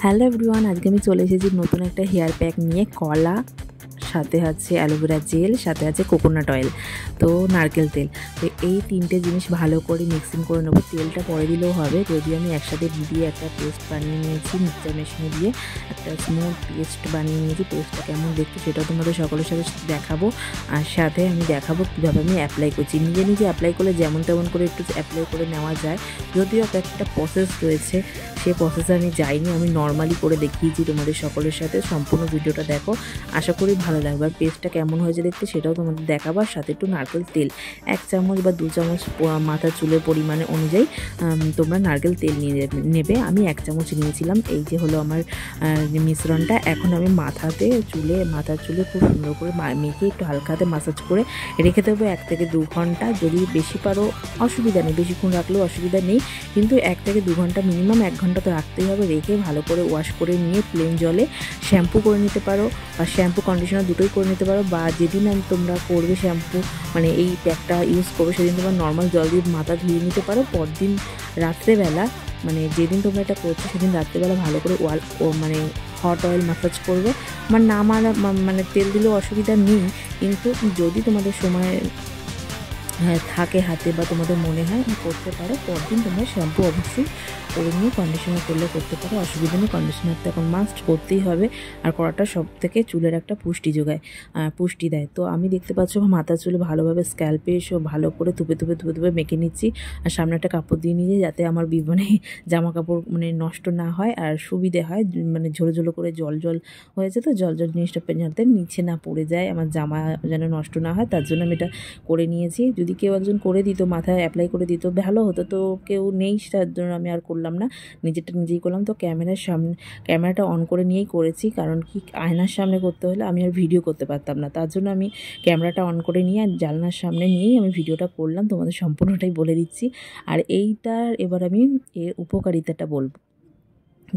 Hello everyone, আজকে আমি চলে এসেছি নতুন একটা হেয়ার প্যাক নিয়ে। কলা, সাথে আছে অ্যালোভেরা জেল, সাথে আছে কোকোনাট অয়েল, তো নারকেল তেল। তো এই তিনটে জিনিস ভালো করে মিক্সিং করে নেবো। তেলটা পরে দিলেও হবে, যদিও আমি একসাথে দিয়ে একটা পেস্ট বানিয়ে নিয়েছি। মিক্সার মেশিনে দিয়ে একটা স্মুথ পেস্ট বানিয়ে নিয়েছি। পেস্টটা কেমন দেখতে সেটাও তোমাদের সকলের সাথে দেখাবো, আর সাথে আমি দেখাবো কীভাবে আমি অ্যাপ্লাই করছি। নিজে নিজে অ্যাপ্লাই করলে যেমন তেমন করে একটু অ্যাপ্লাই করে নেওয়া যায়, যদিও একটা প্রসেস রয়েছে, সেই প্রসেসে আমি যাইনি। আমি নর্মালি করে দেখিয়েছি তোমাদের সকলের সাথে। সম্পূর্ণ ভিডিওটা দেখো, আশা করি ভালো লাগবে। আর পেস্টটা কেমন হয়েছে দেখতে সেটাও তোমাদের দেখাবো। আর সাথে একটু নারকেল তেল 1 চামচ বা 2 চামচ মাথার চুলের পরিমাণে অনুযায়ী তোমরা নারকেল তেল নিয়ে নেবে। আমি 1 চামচ নিয়েছিলাম। এই যে হলো আমার মিশ্রণটা। এখন আমি মাথার চুলে খুব সুন্দর করে মেখে একটু হালকা হাতে মাসাজ করে রেখে দেবো 1 থেকে 2 ঘন্টা। যদি বেশি পারো অসুবিধা নেই, বেশিক্ষণ রাখলেও অসুবিধা নেই, কিন্তু 1 থেকে 2 ঘন্টা, মিনিমাম 1 ঘন্টা তো রাখতেই হবে। রেখে ভালো করে ওয়াশ করে নিয়ে প্লেন জলে শ্যাম্পু করে নিতে পারো, বা শ্যাম্পু কন্ডিশনার দুটোই করে নিতে পারো। বা যেদিন তোমরা করবে শ্যাম্পু, মানে এই প্যাকটা ইউজ করবে, সেদিন তোমরা নর্মাল জল দিয়ে মাথা ধুয়ে নিতে পারো। পরদিন রাত্রেবেলা, মানে যেদিন তোমরা এটা করছো সেদিন রাত্রেবেলা ভালো করে মানে হট অয়েল ম্যাসাজ করবে। মানে তেল দিলেও অসুবিধা নেই, কিন্তু যদি তোমাদের সময় থাকে হাতে, বা তোমাদের মনে হয় করতে পারো, পরদিন তোমরা শ্যাম্পু অবশ্যই করে নিয়ে কন্ডিশনার করলে করতে পারো, অসুবিধা নেই। কন্ডিশনারটা এখন মাস্ট করতেই হবে। আর করাটা সব থেকে চুলের একটা পুষ্টি দেয়। তো আমি দেখতে পাচ্ছ মাথার চুলে ভালোভাবে স্ক্যাল্পে এসে ভালো করে ধুপে মেখে নিচ্ছি। আর সামনে একটা কাপড় দিয়ে নিয়ে, যাতে আমার মানে জামা কাপড় মানে নষ্ট না হয় আর সুবিধে হয়। মানে ঝোলো করে জল হয়েছে, তো জল জিনিসটা যাতে নিচে না পড়ে যায়, আমার জামা যেন নষ্ট না হয়, তার জন্য আমি এটা করে নিয়েছি। যদি কেউ একজন করে দিত, মাথায় অ্যাপ্লাই করে দিত, ভালো হতো। তো কেউ নেই, তার জন্য আমি আর করলাম না, নিজেরটা নিজেই করলাম। তো ক্যামেরাটা অন করে নিয়েই করেছি, কারণ কি আয়নার সামনে করতে হলে আমি আর ভিডিও করতে পারতাম না, তার জন্য আমি ক্যামেরাটা অন করে নিয়ে আর জানলার সামনে নিয়েই আমি ভিডিওটা করলাম। তোমাদের সম্পূর্ণটাই বলে দিচ্ছি। আর এইটার এবার আমি এর উপকারিতাটা বলবো,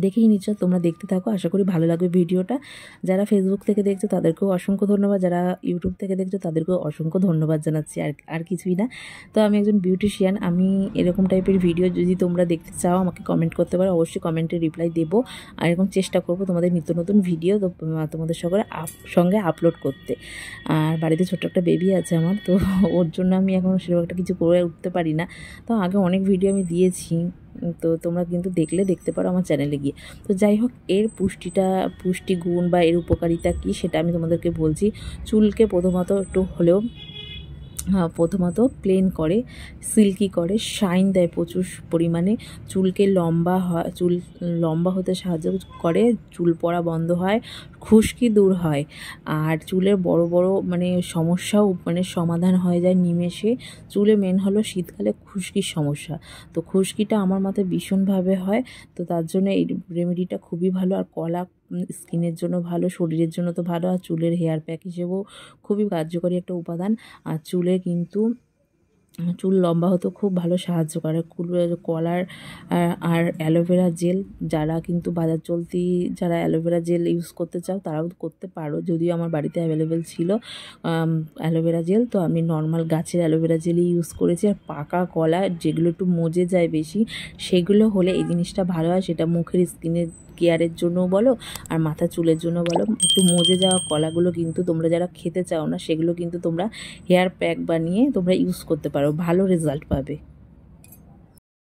দেখেই নিচ্ছ, তোমরা দেখতে থাকো, আশা করি ভালো লাগবে ভিডিওটা। যারা ফেসবুক থেকে দেখছো তাদেরকেও অসংখ্য ধন্যবাদ, যারা ইউটিউব থেকে দেখছো তাদেরকেও অসংখ্য ধন্যবাদ জানাচ্ছি। আর কিছুই না। তো আমি একজন বিউটিশিয়ান, আমি এরকম টাইপের ভিডিও যদি তোমরা দেখতে চাও আমাকে কমেন্ট করতে পারো, অবশ্যই কমেন্টে রিপ্লাই দেবো। আর এরকম চেষ্টা করবো তোমাদের নিত্য নতুন ভিডিও তোমাদের সঙ্গে আপলোড করতে। আর বাড়িতে ছোট্ট একটা বেবি আছে আমার, তো ওর জন্য আমি এখন সেরকম একটা কিছু করে উঠতে পারি না। তো আগে অনেক ভিডিও আমি দিয়েছি, তো তোমরা কিন্তু দেখতে পারো আমার চ্যানেলে গিয়ে। তো যাই হোক, এর পুষ্টিগুণ বা এর উপকারিতা কী সেটা আমি তোমাদেরকে বলছি। চুলকে প্রথমত প্লেন করে, সিল্কি করে, শাইন দেয় প্রচুর পরিমাণে, চুল লম্বা হতে সাহায্য করে, চুল পড়া বন্ধ হয়, খুশকি দূর হয়, আর চুলের বড় মানে সমস্যাও মানে সমাধান হয়ে যায় নিমেষে। চুলে মেন হলো শীতকালে খুশকির সমস্যা, তো খুশকিটা আমার মাথায় ভীষণভাবে হয়, তো তার জন্য এই রেমেডিটা খুবই ভালো। আর কলা স্কিনের জন্য ভালো, শরীরের জন্য তো ভালো, আর চুলের হেয়ার প্যাক হিসেবেও খুবই কার্যকরী একটা উপাদান। আর চুল লম্বা হতে খুব ভালো সাহায্য করে কলার আর অ্যালোভেরা জেল। যারা কিন্তু বাজার চলতি যারা অ্যালোভেরা জেল ইউজ করতে চাও তারাও করতে পারো, যদিও আমার বাড়িতে অ্যাভেলেবেল ছিল অ্যালোভেরা জেল, তো আমি নর্মাল গাছের অ্যালোভেরা জেলই ইউজ করেছি। আর পাকা কলা যেগুলো একটু মজে যায় বেশি, সেগুলো হলে এই জিনিসটা ভালো হয়। সেটা মুখের স্কিনের কেয়ারের জন্য বলো, আর মাথা চুলের জন্য বলো, একটু মজে যাওয়া কলাগুলো কিন্তু তোমরা যারা খেতে চাও না, সেগুলো কিন্তু তোমরা হেয়ার প্যাক বানিয়ে তোমরা ইউজ করতে পারো, ভালো রেজাল্ট পাবে।